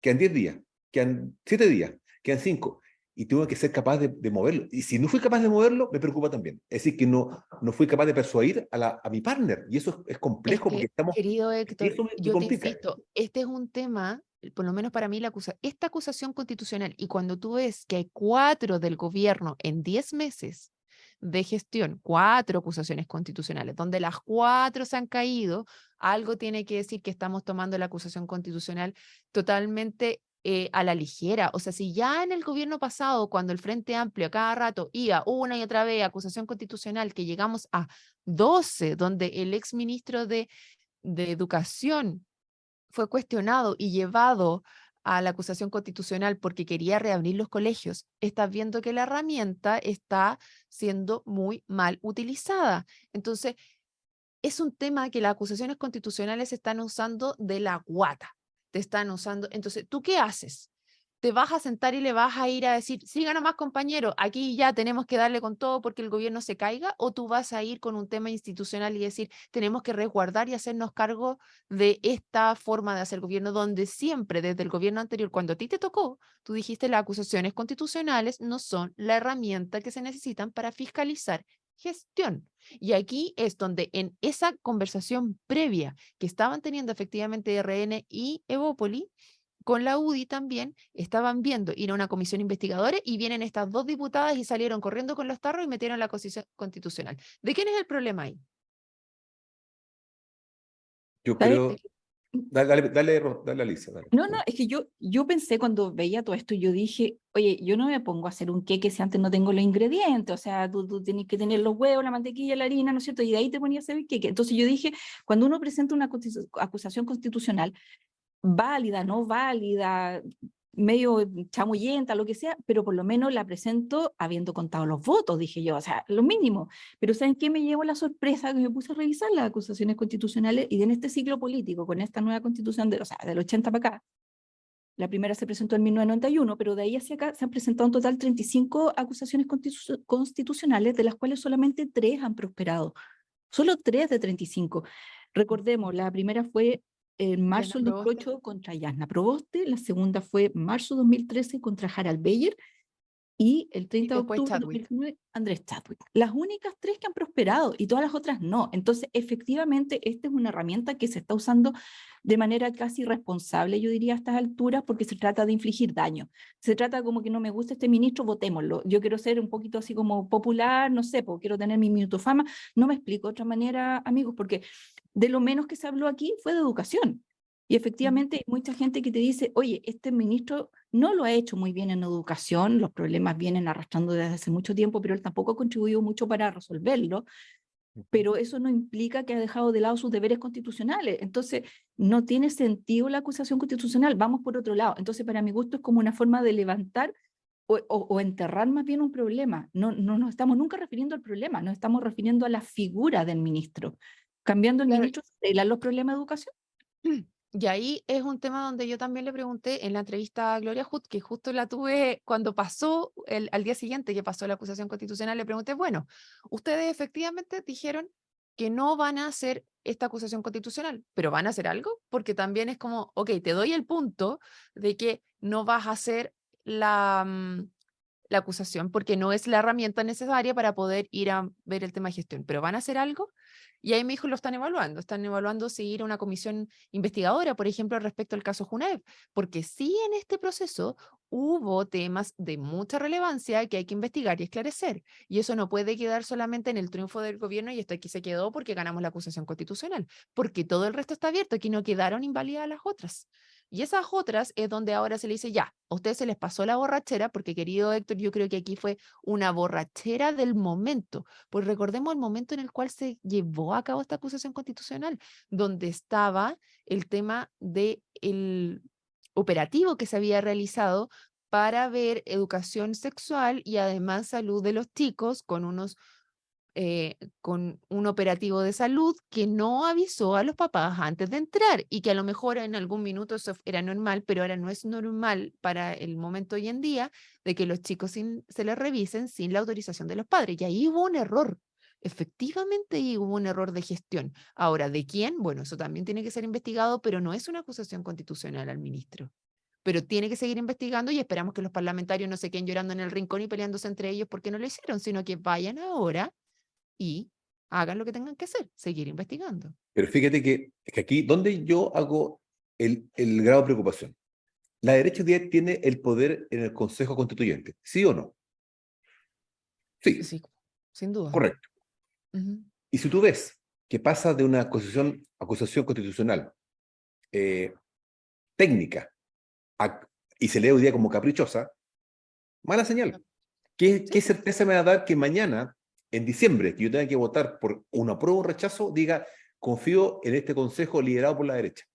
quedan 10 días, quedan 7 días, quedan 5. Y tengo que ser capaz de moverlo. Y si no fui capaz de moverlo, me preocupa también. Es decir, que no fui capaz de persuadir a mi partner. Y eso es Es complejo porque que, estamos... querido Y Héctor, eso me yo te complica. insisto, este es un tema, por lo menos para mí, esta acusación constitucional, y cuando tú ves que hay 4 del gobierno en 10 meses de gestión, 4 acusaciones constitucionales, donde las 4 se han caído, algo tiene que decir que estamos tomando la acusación constitucional totalmente a la ligera. O sea, si ya en el gobierno pasado, cuando el Frente Amplio a cada rato iba una y otra vez acusación constitucional, que llegamos a 12, donde el ex ministro de Educación fue cuestionado y llevado a la acusación constitucional porque quería reabrir los colegios, estás viendo que la herramienta está siendo muy mal utilizada. Entonces, es un tema que las acusaciones constitucionales se están usando de la guata. Te están usando. Entonces, ¿tú qué haces? ¿Te vas a sentar y le vas a ir a decir, siga nomás, compañero, aquí ya tenemos que darle con todo porque el gobierno se caiga? ¿O tú vas a ir con un tema institucional y decir, tenemos que resguardar y hacernos cargo de esta forma de hacer gobierno, donde siempre, desde el gobierno anterior, cuando a ti te tocó, tú dijiste las acusaciones constitucionales no son la herramienta que se necesitan para fiscalizar gestión? Y aquí es donde en esa conversación previa que estaban teniendo efectivamente RN y Evópoli, con la UDI también, estaban viendo ir a una comisión investigadora y vienen estas 2 diputadas y salieron corriendo con los tarros y metieron la constitución constitucional. ¿De quién es el problema ahí? Yo ¿Sabes? creo, Dale, Alicia, dale. No, no, es que yo pensé cuando veía todo esto, yo dije, oye, yo no me pongo a hacer un queque si antes no tengo los ingredientes, o sea, tú tienes que tener los huevos, la mantequilla, la harina, ¿no es cierto? Y de ahí te ponías a hacer el queque. Entonces yo dije, cuando uno presenta una acusación constitucional, válida, no válida, medio chamullenta, lo que sea, pero por lo menos la presento habiendo contado los votos, dije yo, o sea, lo mínimo. Pero ¿saben qué? Me llevó la sorpresa que me puse a revisar las acusaciones constitucionales y en este ciclo político, con esta nueva constitución, o sea, del 80 para acá, la primera se presentó en 1991, pero de ahí hacia acá se han presentado en total 35 acusaciones constitucionales, de las cuales solamente 3 han prosperado. Solo 3 de 35. Recordemos, la primera fue en Diana marzo del Proboste. 2008 contra Yasna Proboste, la segunda fue marzo 2013 contra Harald Beyer y el Y 30 de después octubre de Chadwick. 2019 Andrés Chadwick. Las únicas 3 que han prosperado y todas las otras no. Entonces, efectivamente, esta es una herramienta que se está usando de manera casi irresponsable, yo diría, a estas alturas, porque se trata de infligir daño. Se trata como que no me gusta este ministro, votémoslo. Yo quiero ser un poquito así como popular, no sé, porque quiero tener mi minuto fama. No me explico de otra manera, amigos, porque de lo menos que se habló aquí fue de educación. Y efectivamente hay mucha gente que te dice, oye, este ministro no lo ha hecho muy bien en educación, los problemas vienen arrastrando desde hace mucho tiempo, pero él tampoco ha contribuido mucho para resolverlo, pero eso no implica que ha dejado de lado sus deberes constitucionales. Entonces, no tiene sentido la acusación constitucional, vamos por otro lado. Entonces, para mi gusto es como una forma de levantar o enterrar más bien un problema. No nos estamos nunca refiriendo al problema, nos estamos refiriendo a la figura del ministro. Cambiando el Claro, ministro, ¿se arreglan los problemas de educación? y ahí es un tema donde yo también le pregunté en la entrevista a Gloria Hood, que justo la tuve cuando pasó, al día siguiente que pasó la acusación constitucional, le pregunté, bueno, ustedes efectivamente dijeron que no van a hacer esta acusación constitucional, pero ¿van a hacer algo? Porque también es como, ok, te doy el punto de que no vas a hacer la acusación porque no es la herramienta necesaria para poder ir a ver el tema de gestión, pero ¿van a hacer algo? Y ahí me dijo, lo están evaluando si ir a una comisión investigadora, por ejemplo, respecto al caso Junaev, porque sí en este proceso hubo temas de mucha relevancia que hay que investigar y esclarecer, y eso no puede quedar solamente en el triunfo del gobierno y esto aquí se quedó porque ganamos la acusación constitucional, porque todo el resto está abierto, aquí no quedaron inválidas las otras. Y esas otras es donde ahora se le dice, ya, a ustedes se les pasó la borrachera, porque querido Héctor, yo creo que aquí fue una borrachera del momento, pues recordemos el momento en el cual se llevó a cabo esta acusación constitucional, donde estaba el tema del operativo que se había realizado para ver educación sexual y además salud de los chicos con un operativo de salud que no avisó a los papás antes de entrar y que a lo mejor en algún minuto eso era normal, pero ahora no es normal para el momento hoy en día de que los chicos se les revisen sin la autorización de los padres. Y ahí hubo un error. Efectivamente, ahí hubo un error de gestión. Ahora, ¿de quién? Bueno, eso también tiene que ser investigado, pero no es una acusación constitucional al ministro. Pero tiene que seguir investigando y esperamos que los parlamentarios no se queden llorando en el rincón y peleándose entre ellos porque no lo hicieron, sino que vayan ahora y hagan lo que tengan que hacer, seguir investigando. Pero fíjate que, es que aquí, donde yo hago el grado de preocupación, la derecha hoy día tiene el poder en el Consejo Constituyente, ¿sí o no? Sí, Sí, sin duda. correcto. Ujú. Y si tú ves que pasa de una acusación constitucional técnica a- y se lee hoy día como caprichosa, mala señal. ¿Qué, Sí, qué po. certeza me va a dar que mañana, en diciembre, que yo tenga que votar por un apruebo o un rechazo, diga, confío en este consejo liderado por la derecha?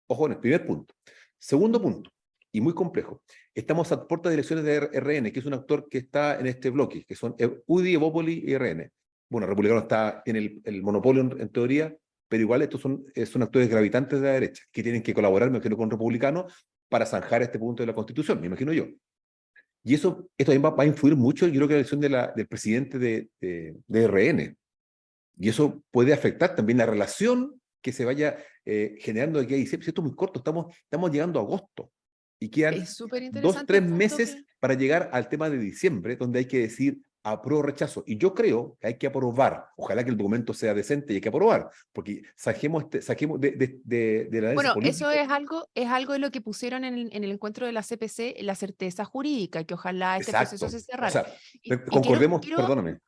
Ojo, en el primer punto. Segundo Ujú. punto, y muy complejo. Estamos a puertas de elecciones de RN, que es un actor que está en este bloque, que son UDI, Evópoli y RN. Bueno, Republicano tiene el monopolio en teoría, pero igual estos son actores gravitantes de la derecha, que tienen que colaborar, me imagino, con Republicanos para zanjar este punto de la Constitución, me imagino yo. Y esto también va a influir mucho, yo creo que la elección del presidente de RN. Y eso puede afectar también la relación que se vaya generando de aquí a diciembre. Si esto es muy corto, estamos llegando a agosto y quedan Es súper dos, interesante tres el punto meses que... para llegar al tema de diciembre, donde hay que decir apruebo o rechazo. Y yo creo que hay que aprobar. Ojalá que el documento sea decente y hay que aprobar, porque saquemos del análisis Bueno, eso político. es algo de lo que pusieron en el encuentro de la CPC, la certeza jurídica, que ojalá este proceso Exacto. se O cerrara. sea, Y quiero, concordemos, quiero perdóname.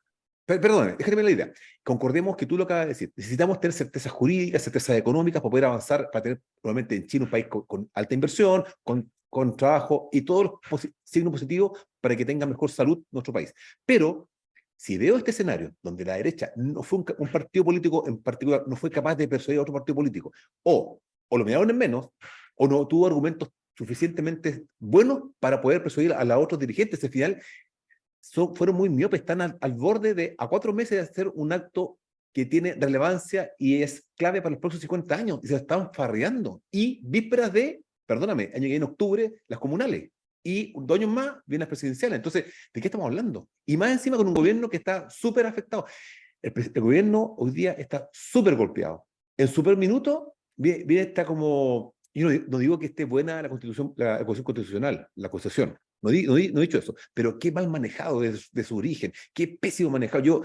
Perdón, déjame la idea. Concordemos que tú lo acabas de decir. Necesitamos tener certezas jurídicas, certezas económicas para poder avanzar, para tener probablemente en China un país con alta inversión, con trabajo y todos los signos positivos para que tenga mejor salud nuestro país. Pero si veo este escenario donde la derecha no fue un partido político en particular, no fue capaz de persuadir a otro partido político, o lo miraron en menos, o no tuvo argumentos suficientemente buenos para poder persuadir a los otros dirigentes, al final fueron muy miopes, están al borde de a 4 meses de hacer un acto que tiene relevancia y es clave para los próximos 50 años, y se lo están farreando. Y vísperas de, perdóname, año que viene en octubre, las comunales, y 2 años más vienen las presidenciales. Entonces, ¿de qué estamos hablando? Y más encima con un gobierno que está súper afectado. El gobierno hoy día está súper golpeado. En súper minuto viene está como, yo no digo que esté buena la constitución constitucional, la acusación, no he dicho eso, pero qué mal manejado de su origen, qué pésimo manejado. Yo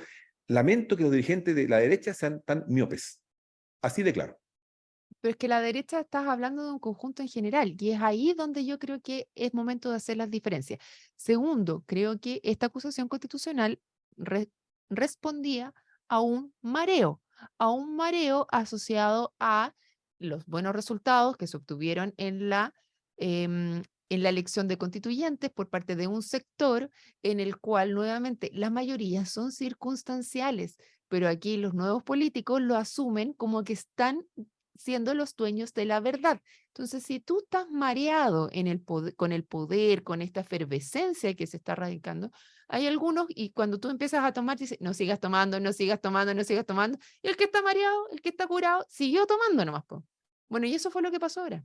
lamento que los dirigentes de la derecha sean tan miopes, así de claro. Pero es que la derecha estás hablando de un conjunto en general y es ahí donde yo creo que es momento de hacer las diferencias. Segundo, creo que esta acusación constitucional re- respondía a un mareo asociado a los buenos resultados que se obtuvieron en la elección de constituyentes por parte de un sector en el cual nuevamente las mayorías son circunstanciales, pero aquí los nuevos políticos lo asumen como que están siendo los dueños de la verdad. Entonces, si tú estás mareado en con el poder, con esta efervescencia que se está radicando, hay algunos, y cuando tú empiezas a tomar, dices, no sigas tomando, no sigas tomando, no sigas tomando, y el que está mareado, el que está curado, siguió tomando nomás, po. Bueno, y eso fue lo que pasó ahora.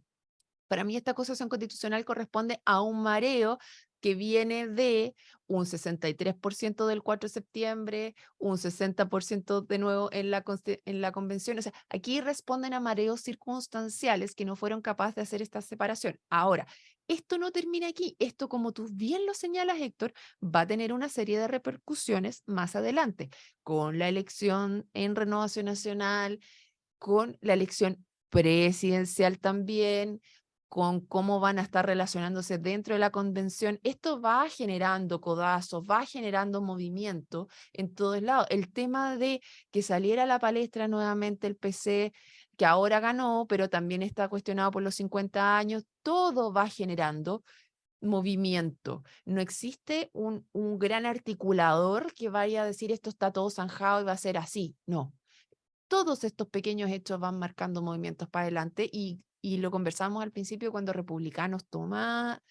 Para mí esta acusación constitucional corresponde a un mareo que viene de un 63% del 4 de septiembre, un 60% de nuevo en la convención. O sea, aquí responden a mareos circunstanciales que no fueron capaces de hacer esta separación. Ahora, esto no termina aquí. Esto, como tú bien lo señalas, Héctor, va a tener una serie de repercusiones más adelante, con la elección en Renovación Nacional, con la elección presidencial también, con cómo van a estar relacionándose dentro de la convención. Esto va generando codazos, va generando movimiento en todos lados. El tema de que saliera a la palestra nuevamente el PC, que ahora ganó, pero también está cuestionado por los 50 años, todo va generando movimiento. No existe un gran articulador que vaya a decir esto está todo zanjado y va a ser así. No, todos estos pequeños hechos van marcando movimientos para adelante y lo conversamos al principio cuando Republicanos toma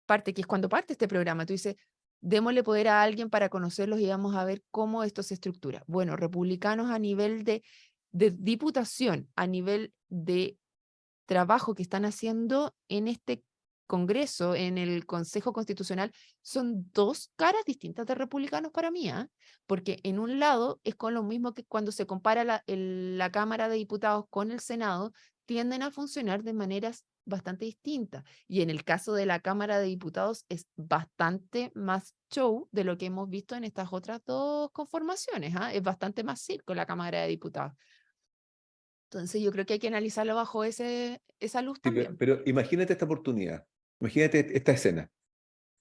parte, que es cuando parte este programa. Tú dices, démosle poder a alguien para conocerlos y vamos a ver cómo esto se estructura. Bueno, Republicanos a nivel de diputación, a nivel de trabajo que están haciendo en este Congreso, en el Consejo Constitucional, son dos caras distintas de republicanos para mí, ¿ah? Porque en un lado es con lo mismo que cuando se compara la Cámara de Diputados con el Senado, tienden a funcionar de maneras bastante distintas. Y en el caso de la Cámara de Diputados es bastante más show de lo que hemos visto en estas otras dos conformaciones, ¿ah? Es bastante más circo la Cámara de Diputados. Entonces yo creo que hay que analizarlo bajo esa luz Sí, también. pero imagínate esta oportunidad, imagínate esta escena.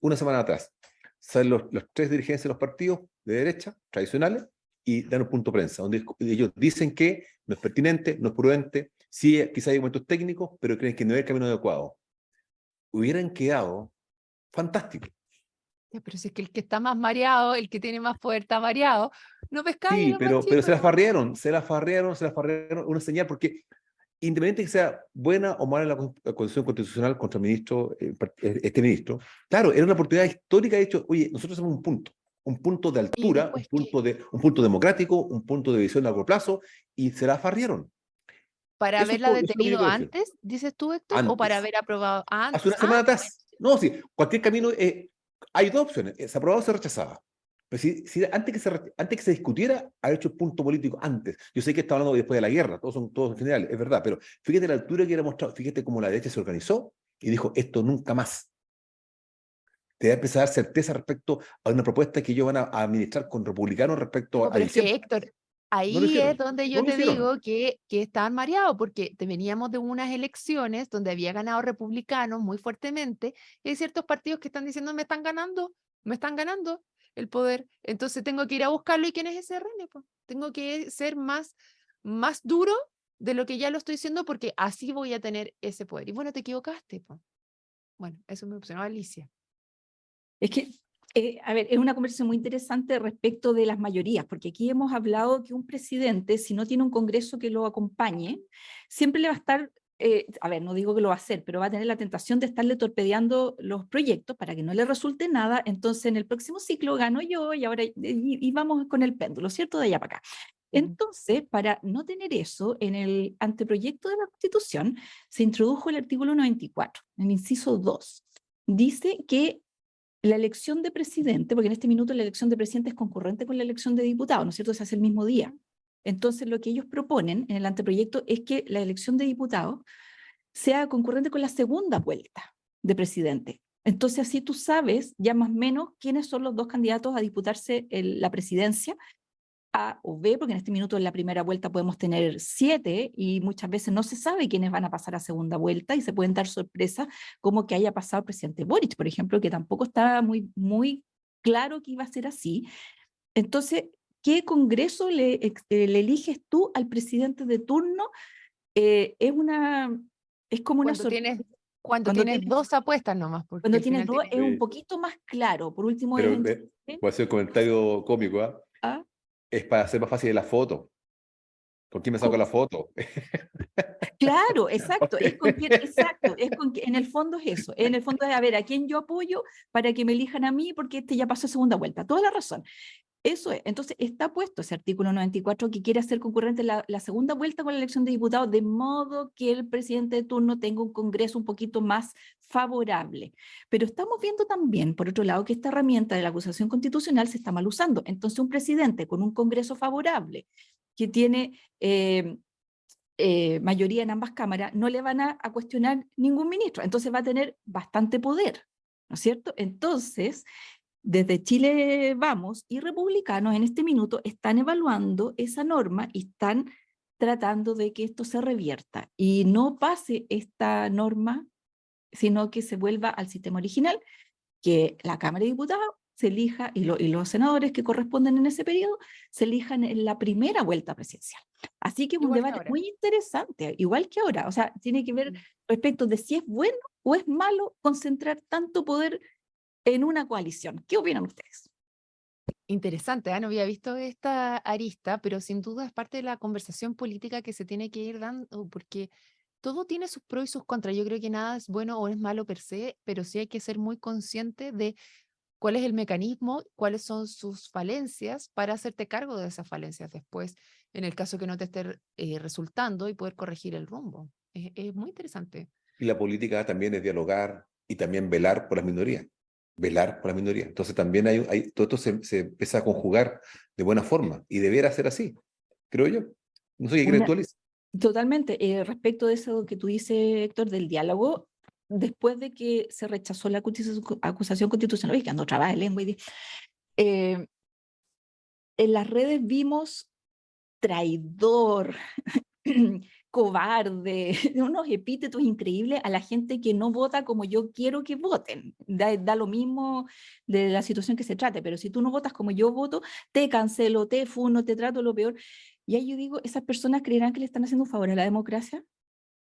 Una semana atrás, salen los 3 dirigentes de los partidos de derecha, tradicionales, y dan un punto de prensa, donde ellos dicen que no es pertinente, no es prudente, sí, quizá hay momentos técnicos, pero creen que no es el camino adecuado. Hubieran quedado fantástico. Ya, pero si es que el que está más mareado, el que tiene más poder está mareado, no pescáis a Sí, los más pero chicos, se las ¿no? farrearon, una señal, porque independientemente que sea buena o mala la condición constitucional contra el ministro, este ministro, claro, era una oportunidad histórica, de hecho, oye, nosotros somos un punto de ¿Y altura, después qué? un punto democrático, un punto de visión a largo plazo, y se la farrieron. ¿Para Eso haberla es lo que yo detenido quiero decir. antes, dices tú, Héctor, o para Antes, haber aprobado hace antes? una Ah, semana ya, bueno. atrás. No, sí, cualquier camino, hay 2 opciones, se aprobaba o se rechazaba. Pero si antes que se discutiera, ha hecho el punto político antes. Yo sé que está hablando después de la guerra, todos en general, es verdad, pero fíjate la altura que era mostrado, fíjate cómo la derecha se organizó y dijo, esto nunca más. Te va a empezar a dar certeza respecto a una propuesta que ellos van a administrar con republicanos respecto No, a pero es que, diciembre. Héctor, No lo ahí es hicieron, donde no yo lo te hicieron. digo que están mareados, porque veníamos de unas elecciones donde había ganado republicanos muy fuertemente, y hay ciertos partidos que están diciendo, me están ganando, me están ganando. el poder, entonces tengo que ir a buscarlo. ¿Y quién es ese RN? Po? Tengo que ser más duro de lo que ya lo estoy diciendo, porque así voy a tener ese poder. Y bueno, te equivocaste. Po. Bueno, eso me opcionó Alicia. Es que, a ver, es una conversación muy interesante respecto de las mayorías, porque aquí hemos hablado que un presidente, si no tiene un Congreso que lo acompañe, siempre le va a estar, a ver, no digo que lo va a hacer, pero va a tener la tentación de estarle torpedeando los proyectos para que no le resulte nada. Entonces, en el próximo ciclo gano yo y ahora y vamos con el péndulo, ¿cierto? De allá para acá. Entonces, para no tener eso, en el anteproyecto de la Constitución se introdujo el artículo 94, en el inciso 2. Dice que la elección de presidente, porque en este minuto la elección de presidente es concurrente con la elección de diputado, ¿no es cierto? Se hace el mismo día. Entonces, lo que ellos proponen en el anteproyecto es que la elección de diputados sea concurrente con la segunda vuelta de presidente. Entonces, así tú sabes ya más o menos quiénes son los dos candidatos a disputarse la presidencia, A o B, porque en este minuto en la primera vuelta podemos tener 7 y muchas veces no se sabe quiénes van a pasar a segunda vuelta y se pueden dar sorpresas como que haya pasado el presidente Boric, por ejemplo, que tampoco estaba muy claro que iba a ser así. Entonces, ¿qué congreso le eliges tú al presidente de turno? Es como una Cuando sorpresa. tienes dos apuestas nomás, porque Cuando al tienes final dos tienes... es un Sí. poquito más claro. Por último, Pero es voy a hacer un comentario cómico, ¿ah? ¿ah? Es para hacer más fácil la foto. ¿Con quién me saco ¿Cómo? la foto? Claro, exacto, exacto, en el fondo es eso, en el fondo es a ver a quién yo apoyo para que me elijan a mí porque este ya pasó segunda vuelta, toda la razón. Eso es, entonces está puesto ese artículo 94 que quiere hacer concurrente la segunda vuelta con la elección de diputados, de modo que el presidente de turno tenga un congreso un poquito más favorable. Pero estamos viendo también, por otro lado, que esta herramienta de la acusación constitucional se está mal usando. Entonces un presidente con un congreso favorable que tiene mayoría en ambas cámaras, no le van a cuestionar ningún ministro, entonces va a tener bastante poder, ¿no es cierto? Entonces, desde Chile Vamos y republicanos en este minuto están evaluando esa norma y están tratando de que esto se revierta y no pase esta norma, sino que se vuelva al sistema original, que la Cámara de Diputados se elija y los senadores que corresponden en ese periodo se elijan en la primera vuelta presidencial. Así que es un Igual que debate ahora. muy interesante, igual que ahora. O sea, tiene que ver respecto de si es bueno o es malo concentrar tanto poder en una coalición. ¿Qué opinan ustedes? Interesante, no había visto esta arista, pero sin duda es parte de la conversación política que se tiene que ir dando, porque todo tiene sus pros y sus contras. Yo creo que nada es bueno o es malo per se, pero sí hay que ser muy consciente de cuál es el mecanismo, cuáles son sus falencias para hacerte cargo de esas falencias después, en el caso que no te esté resultando y poder corregir el rumbo. Es muy interesante. Y la política también es dialogar y también velar por las minorías. Velar por las minorías. Entonces también todo esto se empieza a conjugar de buena forma y debiera ser así, creo yo. No sé qué crees Una, tú, Alice. totalmente. Respecto de eso que tú dices, Héctor, del diálogo, después de que se rechazó la acusación constitucional, que ando trabada de lengua, en las redes vimos traidor, cobarde, unos epítetos increíbles a la gente que no vota como yo quiero que voten. Da lo mismo de la situación que se trate, pero si tú no votas como yo voto, te cancelo, te funo, te trato lo peor. Y ahí yo digo, ¿esas personas creerán que le están haciendo un favor a la democracia?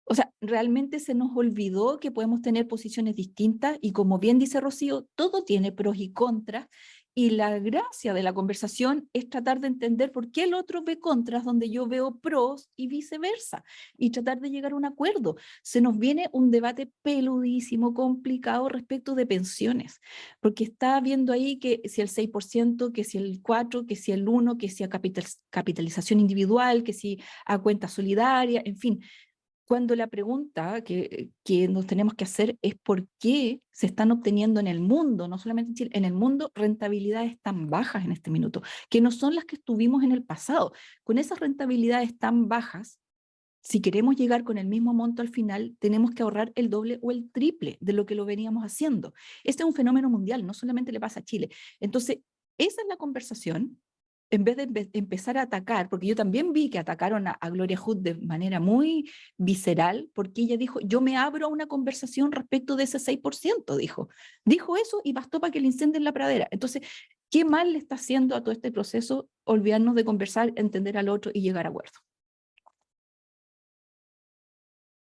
O sea, realmente se nos olvidó que podemos tener posiciones distintas y como bien dice Rocío, todo tiene pros y contras y la gracia de la conversación es tratar de entender por qué el otro ve contras donde yo veo pros y viceversa y tratar de llegar a un acuerdo. Se nos viene un debate peludísimo, complicado respecto de pensiones, porque está viendo ahí que si el 6%, que si el 4%, que si el 1%, que si a capitalización individual, que si a cuenta solidaria, en fin, cuando la pregunta que nos tenemos que hacer es por qué se están obteniendo en el mundo, no solamente en Chile, en el mundo rentabilidades tan bajas en este minuto, que no son las que tuvimos en el pasado. Con esas rentabilidades tan bajas, si queremos llegar con el mismo monto al final, tenemos que ahorrar el doble o el triple de lo que lo veníamos haciendo. Este es un fenómeno mundial, no solamente le pasa a Chile. Entonces, esa es la conversación en vez de empezar a atacar, porque yo también vi que atacaron a Gloria Hood de manera muy visceral, porque ella dijo, yo me abro a una conversación respecto de ese 6%, dijo eso y bastó para que le incendien la pradera. Entonces, ¿Qué mal le está haciendo a todo este proceso olvidarnos de conversar, entender al otro y llegar a acuerdos?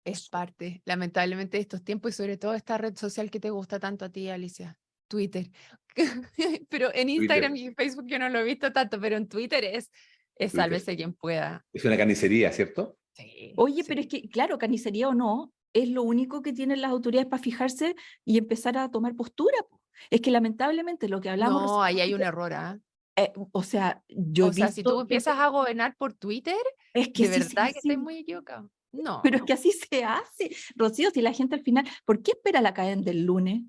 Es parte, lamentablemente, de estos tiempos y sobre todo esta red social que te gusta tanto a ti, Alicia, Twitter. Pero en Twitter, Instagram y Facebook yo no lo he visto tanto, pero en Twitter es Twitter. sálvese quien pueda. Es una carnicería, ¿cierto? Sí, Oye, pero es sí. que, claro, carnicería o no, es lo único que tienen las autoridades para fijarse y empezar a tomar postura, po. Es que lamentablemente lo que hablamos No, ahí hay un recientemente, error, ¿ah? o sea, yo he O sea, si tú visto empiezas a gobernar por Twitter, es que de sí se verdad que hace, estás muy equivocado. pero es que No. así se hace. Rocío, si la gente al final, ¿por qué espera la cadena del lunes?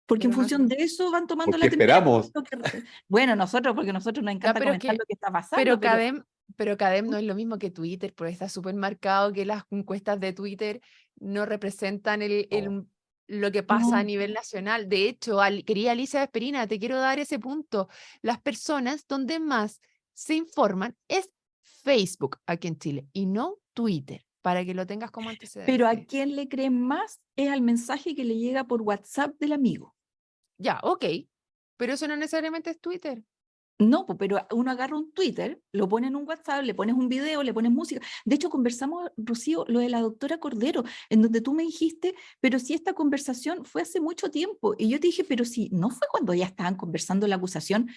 Porque en Pero no sé. función de eso van tomando ¿Por qué la temperatura. esperamos? Bueno, nosotros, porque a nosotros nos Ya, encanta pero es comentar que, lo que está pero pasando, pero Cadem no es lo mismo que Twitter, porque está súper marcado que las encuestas de Twitter no representan No. lo que pasa a no, nivel nacional. De hecho, querida Alicia Esperina, te quiero dar ese punto. Las personas donde más se informan es Facebook aquí en Chile y no Twitter, para que lo tengas como pero a antecedente. quién le creen más es al mensaje que le llega por WhatsApp del amigo. Ya, ok, pero eso no necesariamente es Twitter. No, pero uno agarra un Twitter, lo pone en un WhatsApp, le pones un video, le pones música. De hecho, conversamos, Rocío, lo de la doctora Cordero, en donde tú me dijiste, pero si esta conversación fue hace mucho tiempo. Y yo te dije, pero si no fue cuando ya estaban conversando la acusación,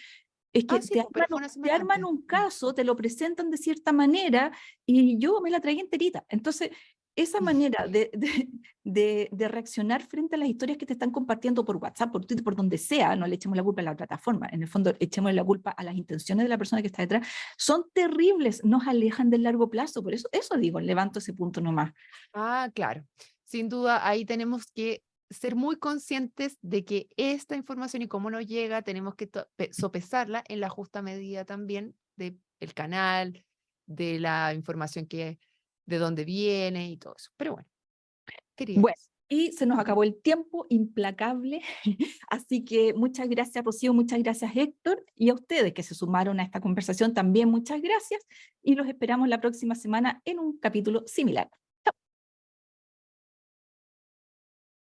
es que Ah, sí, pues, pero fue una te semana arman antes. un caso, te lo presentan de cierta manera y yo me la tragué enterita. Entonces, esa manera de reaccionar frente a las historias que te están compartiendo por WhatsApp, por Twitter, por donde sea, no le echemos la culpa a la plataforma, en el fondo echemos la culpa a las intenciones de la persona que está detrás, son terribles, nos alejan del largo plazo. Por eso digo, levanto ese punto nomás. Ah, claro. Sin duda, ahí tenemos que ser muy conscientes de que esta información y cómo nos llega, tenemos que sopesarla en la justa medida también del canal, de la información de dónde viene y todo eso. Pero bueno, querida Bueno, Alicia. y se nos acabó el tiempo, implacable. Así que muchas gracias, Rocío, muchas gracias, Héctor, y a ustedes que se sumaron a esta conversación también, muchas gracias, y los esperamos la próxima semana en un capítulo similar.